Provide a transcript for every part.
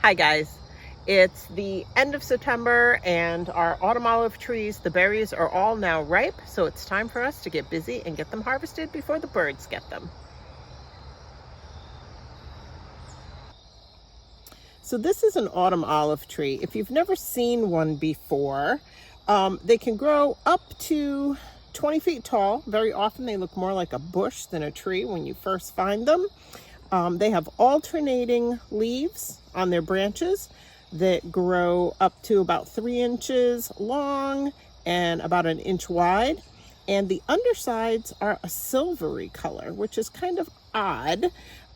Hi guys, it's the end of September and our autumn olive trees, the berries are all now ripe, so it's time for us to get busy and get them harvested before the birds get them. So this is an autumn olive tree. If you've never seen one before, they can grow up to 20 feet tall. Very often they look more like a bush than a tree when you first find them. They have alternating leaves on their branches that grow up to about 3 inches long and about 1 inch wide. And the undersides are a silvery color, which is kind of odd,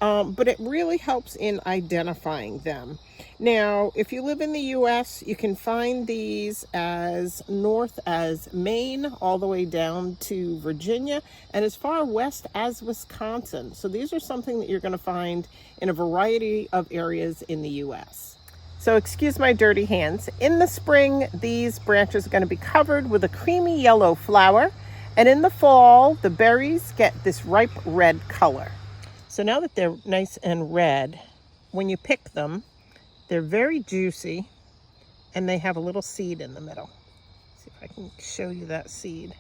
but it really helps in identifying them. Now, if you live in the US, you can find these as north as Maine, all the way down to Virginia, and as far west as Wisconsin. So these are something that you're going to find in a variety of areas in the US. So excuse my dirty hands. In the spring, these branches are going to be covered with a creamy yellow flower, and in the fall, the berries get this ripe red color. So now that they're nice and red, when you pick them, they're very juicy, and they have a little seed in the middle. Let's see if I can show you that seed.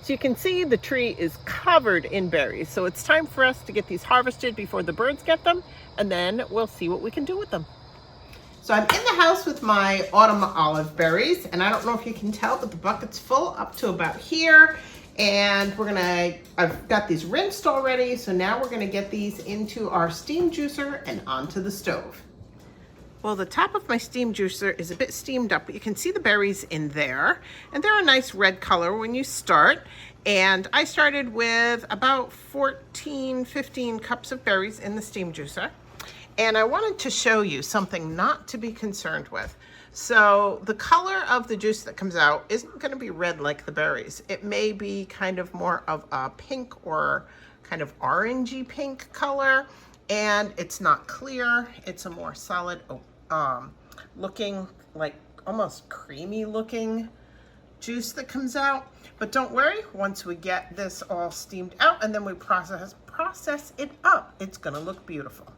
So you can see the tree is covered in berries. So it's time for us to get these harvested before the birds get them, and then we'll see what we can do with them. So I'm in the house with my autumn olive berries, and I don't know if you can tell, but the bucket's full up to about here. And I've got these rinsed already, so now we're gonna get these into our steam juicer and onto the stove. Well, the top of my steam juicer is a bit steamed up, but you can see the berries in there, and they're a nice red color when you start. And I started with about 14, 15 cups of berries in the steam juicer. And I wanted to show you something not to be concerned with. So the color of the juice that comes out isn't going to be red like the berries. It may be kind of more of a pink or kind of orangey pink color, and it's not clear. It's a more solid looking, like almost creamy looking juice that comes out. But don't worry, once we get this all steamed out and then we process it up, it's going to look beautiful.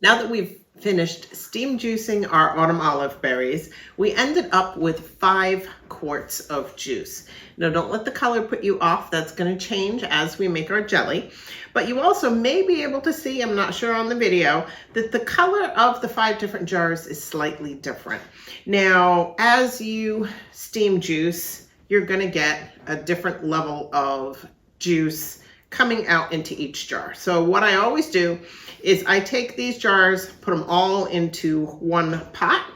Now that we've finished steam juicing our autumn olive berries, we ended up with 5 quarts of juice. Now don't let the color put you off. That's going to change as we make our jelly. But you also may be able to see, I'm not sure on the video, that the color of the 5 different jars is slightly different. Now, as you steam juice, you're going to get a different level of juice coming out into each jar. So what I always do is I take these jars, put them all into one pot,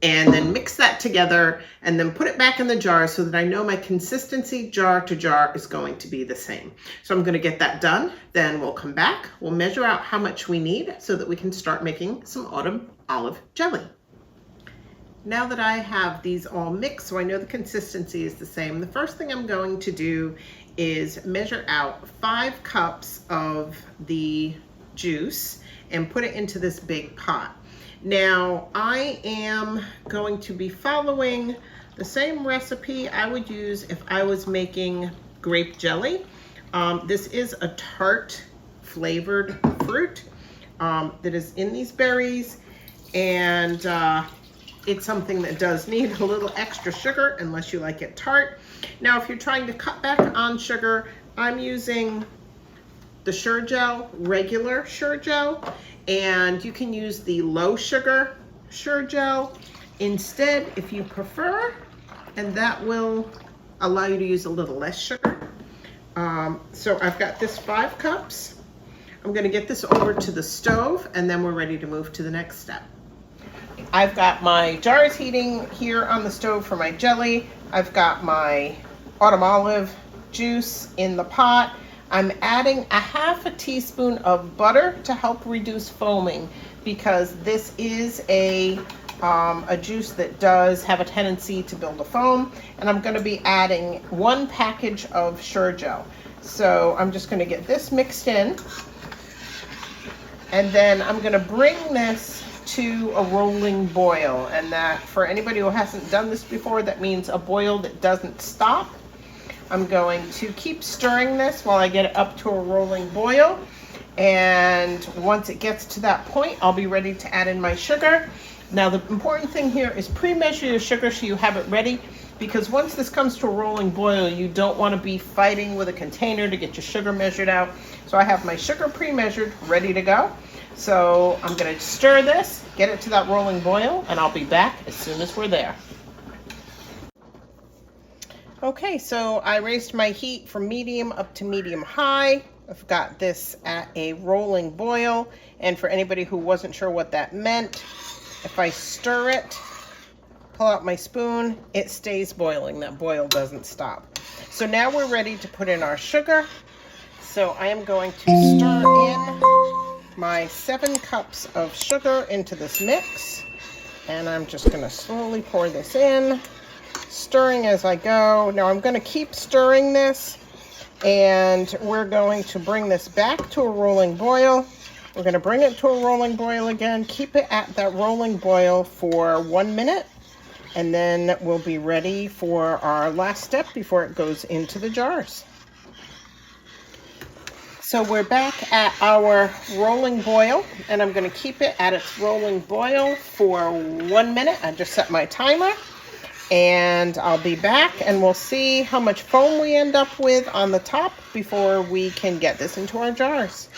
and then mix that together and then put it back in the jar so that I know my consistency jar to jar is going to be the same. So I'm going to get that done. Then we'll come back. We'll measure out how much we need so that we can start making some autumn olive jelly. Now that I have these all mixed, so I know the consistency is the same, the first thing I'm going to do is measure out 5 cups of the juice and put it into this big pot. Now I am going to be following the same recipe I would use if I was making grape jelly. This is a tart flavored fruit that is in these berries, and it's something that does need a little extra sugar unless you like it tart. Now, if you're trying to cut back on sugar, I'm using the Sure-Gel, regular Sure-Gel, and you can use the low sugar Sure-Gel instead if you prefer, and that will allow you to use a little less sugar. So I've got this 5 cups. I'm going to get this over to the stove, and then we're ready to move to the next step. I've got my jars heating here on the stove for my jelly. I've got my autumn olive juice in the pot. I'm adding a ½ teaspoon of butter to help reduce foaming, because this is a juice that does have a tendency to build a foam. And I'm going to be adding 1 package of Sure-Gel. So I'm just going to get this mixed in, and then I'm going to bring this to a rolling boil. And that, for anybody who hasn't done this before, that means a boil that doesn't stop. I'm going to keep stirring this while I get it up to a rolling boil. And once it gets to that point, I'll be ready to add in my sugar. Now the important thing here is pre-measure your sugar so you have it ready, because once this comes to a rolling boil, you don't want to be fighting with a container to get your sugar measured out. So I have my sugar pre-measured, ready to go. So I'm going to stir this, get it to that rolling boil, and I'll be back as soon as we're there. Okay, so I raised my heat from medium up to medium high. I've got this at a rolling boil, and for anybody who wasn't sure what that meant, if I stir it, pull out my spoon, it stays boiling. That boil doesn't stop. So now we're ready to put in our sugar. So I am going to stir in my 7 cups of sugar into this mix. And I'm just going to slowly pour this in, stirring as I go. Now I'm going to keep stirring this, and we're going to bring this back to a rolling boil. We're going to bring it to a rolling boil again, keep it at that rolling boil for 1 minute, and then we'll be ready for our last step before it goes into the jars. So we're back at our rolling boil, and I'm going to keep it at its rolling boil for 1 minute. I just set my timer, and I'll be back, and we'll see how much foam we end up with on the top before we can get this into our jars.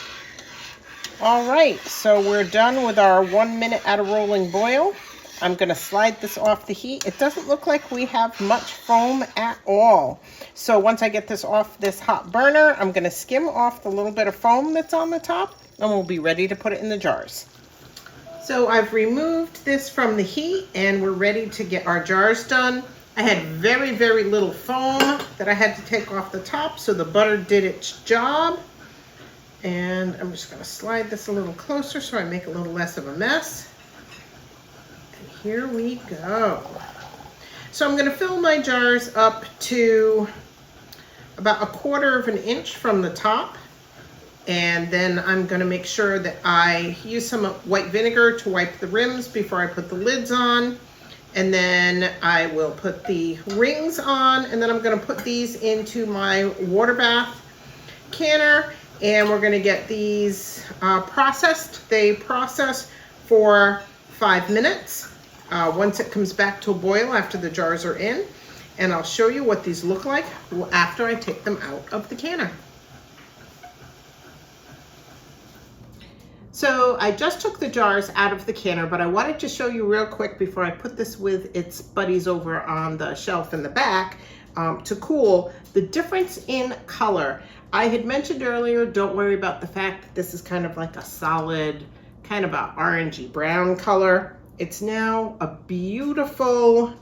All right, so we're done with our 1 minute at a rolling boil. I'm going to slide this off the heat. It doesn't look like we have much foam at all. So once I get this off this hot burner, I'm going to skim off the little bit of foam that's on the top, and we'll be ready to put it in the jars. So I've removed this from the heat, and we're ready to get our jars done. I had very, very little foam that I had to take off the top, so the butter did its job. And I'm just going to slide this a little closer so I make a little less of a mess. And here we go. So I'm going to fill my jars up to about 1/4 of an inch from the top. And then I'm going to make sure that I use some white vinegar to wipe the rims before I put the lids on. And then I will put the rings on, and then I'm going to put these into my water bath canner. And we're going to get these processed. They process for 5 minutes once it comes back to a boil after the jars are in. And I'll show you what these look like after I take them out of the canner. So I just took the jars out of the canner, but I wanted to show you real quick before I put this with its buddies over on the shelf in the back to cool, the difference in color. I had mentioned earlier, don't worry about the fact that this is kind of like a solid, kind of a orangey brown color. It's now a beautiful,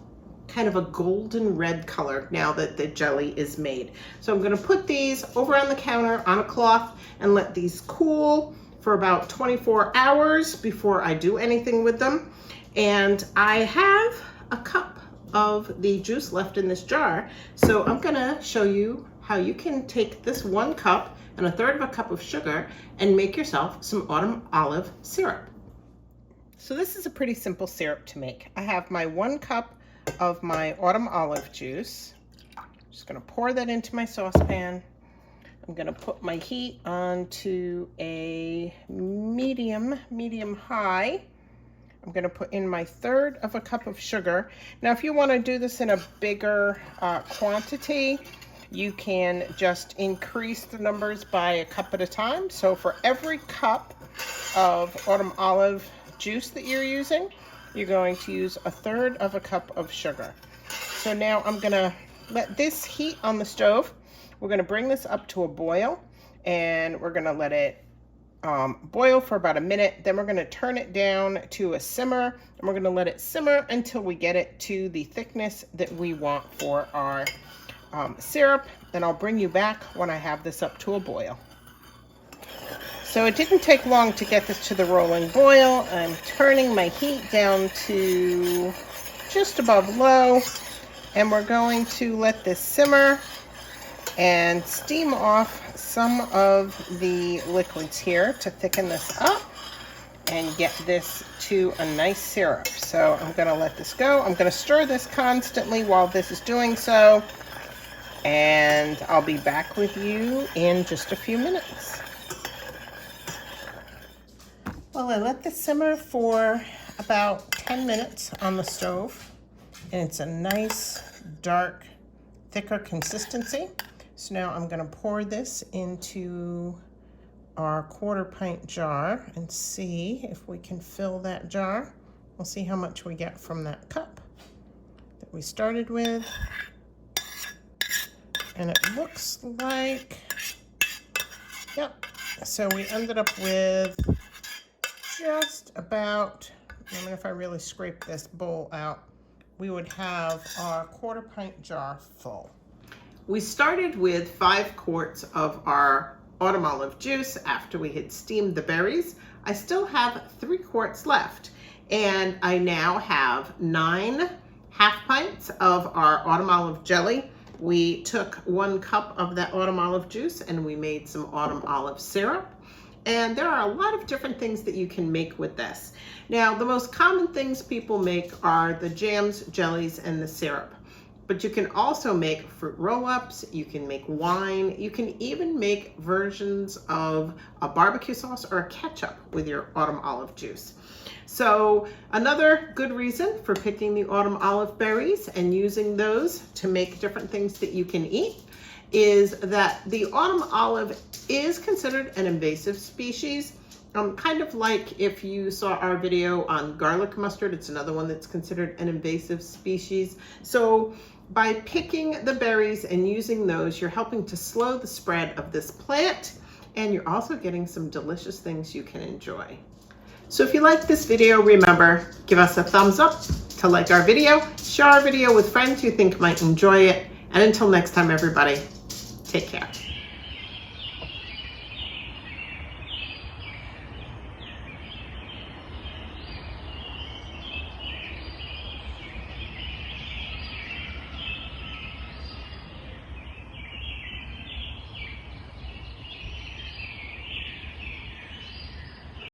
kind of a golden red color now that the jelly is made. So I'm gonna put these over on the counter on a cloth and let these cool for about 24 hours before I do anything with them. And I have a cup of the juice left in this jar. So I'm gonna show you how you can take this 1 cup and 1/3 of a cup of sugar and make yourself some autumn olive syrup. So this is a pretty simple syrup to make. I have my 1 cup of my autumn olive juice. I'm just gonna pour that into my saucepan. I'm gonna put my heat onto a medium high. I'm gonna put in my 1/3 of a cup of sugar. Now, if you wanna do this in a bigger quantity, you can just increase the numbers by a cup at a time. So for every cup of autumn olive juice that you're using, you're going to use 1/3 of a cup of sugar. So now I'm gonna let this heat on the stove. We're gonna bring this up to a boil, and we're gonna let it boil for about 1 minute. Then we're gonna turn it down to a simmer, and we're gonna let it simmer until we get it to the thickness that we want for our syrup. And I'll bring you back when I have this up to a boil. So it didn't take long to get this to the rolling boil. I'm turning my heat down to just above low, and we're going to let this simmer and steam off some of the liquids here to thicken this up and get this to a nice syrup. So I'm gonna let this go. I'm gonna stir this constantly while this is doing so, and I'll be back with you in just a few minutes. Well, I let this simmer for about 10 minutes on the stove, and it's a nice, dark, thicker consistency. So now I'm going to pour this into our 1/4 pint jar and see if we can fill that jar. We'll see how much we get from that cup that we started with. And it looks like, yep. So we ended up with just about, I mean, if I really scrape this bowl out, we would have our 1/4 pint jar full. We started with 5 quarts of our autumn olive juice after we had steamed the berries. I still have 3 quarts left, and I now have 9 half pints of our autumn olive jelly. We took 1 cup of that autumn olive juice and we made some autumn olive syrup. And there are a lot of different things that you can make with this. Now, the most common things people make are the jams, jellies, and the syrup. But you can also make fruit roll-ups, you can make wine, you can even make versions of a barbecue sauce or a ketchup with your autumn olive juice. So another good reason for picking the autumn olive berries and using those to make different things that you can eat is that the autumn olive is considered an invasive species. Kind of like if you saw our video on garlic mustard, it's another one that's considered an invasive species. So by picking the berries and using those, you're helping to slow the spread of this plant, and you're also getting some delicious things you can enjoy. So if you like this video, remember, give us a thumbs up to like our video, share our video with friends you think might enjoy it, and until next time, everybody, take care.